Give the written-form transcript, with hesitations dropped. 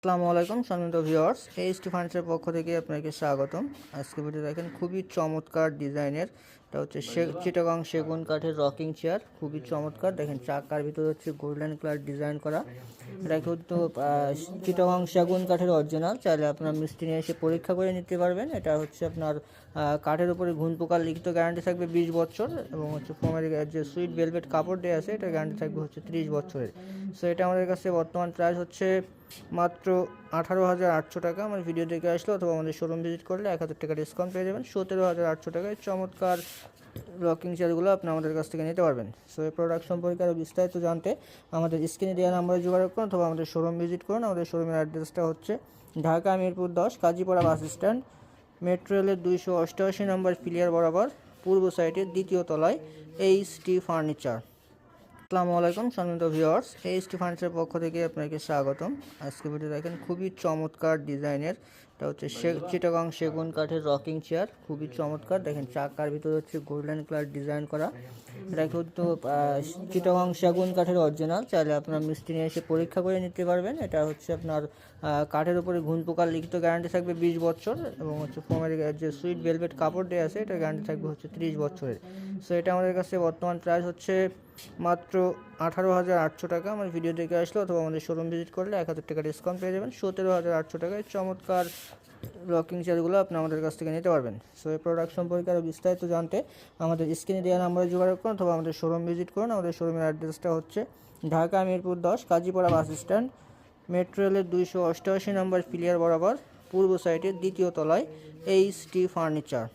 আসসালামু আলাইকুম সম্মানিত ভিউয়ার্স, এইচটি ফার্নিচারের পক্ষ থেকে আপনাকে স্বাগতম। আজকে ভিডিও দেখেন খুবই চমৎকার ডিজাইনের, এটা হচ্ছে চিটাগং সেগুন কাঠের রকিং চেয়ার। খুবই চমৎকার, দেখেন চাকার ভিতরে হচ্ছে গোল্ডেন কালার ডিজাইন করা। এটা কিন্তু চিটাগং সেগুন কাঠের অরিজিনাল। চাইলে আপনার মিস্ত্রি নিয়ে এসে পরীক্ষা করে নিতে পারবেন। এটা হচ্ছে আপনার কাঠের উপরে ঘুণ পোকার লিখিত গ্যারান্টি থাকবে 20 বছর, এবং হচ্ছে ফোমের যে সুইট ভেলভেট কাপড় দেওয়া আছে এটা গ্যারান্টি থাকবে হচ্ছে 30 বছরের। সো এটা আমাদের কাছে বর্তমান প্রাইস হচ্ছে মাত্র 18,800 টাকা। আমার ভিডিও দেখে আসলে অথবা আমাদের শোরুম ভিজিট করলে 1,000 টাকা ডিসকাউন্ট পেয়ে যাবেন। 17,800 টাকায় চমৎকার রকিং চেয়ারগুলো আপনি আমাদের কাছ থেকে নিতে পারবেন। সো এই প্রোডাক্ট সম্পর্কে আরও বিস্তারিত জানতে আমাদের স্ক্রিনে দেওয়া নাম্বারে যোগাযোগ করুন অথবা আমাদের শোরুম ভিজিট করুন। আমাদের শোরুমের অ্যাড্রেসটা হচ্ছে Dhaka Mirpur 10 Kazipara bus stand, metro রেলের 288 নম্বর পিলিয়ার বরাবর পূর্ব সাইডের দ্বিতীয় তলায় এইচটি ফার্নিচার। আসসালামু আলাইকুম সম্মানিত ভিউয়ার্স, এইচটি ফার্নিচারের পক্ষ থেকে আপনাকে স্বাগতম। আজকে ভিডিও দেখেন খুবই চমৎকার ডিজাইনের, এটা হচ্ছে চিটাগং সেগুন কাঠের রকিং চেয়ার। খুবই চমৎকার, দেখেন চাকার ভিতরে হচ্ছে গোল্ডেন কালার ডিজাইন করা। এটা কিন্তু চিটাগং সেগুন কাঠের অরিজিনাল। চাইলে আপনার মিস্ত্রি নিয়ে এসে পরীক্ষা করে নিতে পারবেন। এটা হচ্ছে আপনার কাঠের উপরে ঘুণ পোকার লিখিত গ্যারান্টি থাকবে 20 বছর, এবং হচ্ছে ফোমের যে সুইট ভেলভেট কাপড় দেওয়া আছে এটা গ্যারান্টি থাকবে হচ্ছে 30 বছরের। সো এটা আমাদের কাছে বর্তমান প্রাইস হচ্ছে মাত্র 18,800 টাকা। আমার ভিডিও দেখে আসলে অথবা আমাদের শোরুম ভিজিট করলে 1,000 টাকা ডিসকাউন্ট পেয়ে যাবেন। 17,800 টাকায় চমৎকার রকিং চেয়ারগুলো আপনি আমাদের কাছ থেকে নিতে পারবেন। সো এই প্রোডাক্ট সম্পর্কে আরও বিস্তারিত জানতে আমাদের স্ক্রিনে দেওয়া নাম্বারে যোগাযোগ করুন অথবা আমাদের শোরুম ভিজিট করুন। আমাদের শোরুমের অ্যাড্রেসটা হচ্ছে Dhaka Mirpur 10 Kazipara bus stand, metro রেলের 288 নম্বর পিলিয়ার বরাবর পূর্ব সাইডের দ্বিতীয় তলায় এইচটি ফার্নিচার।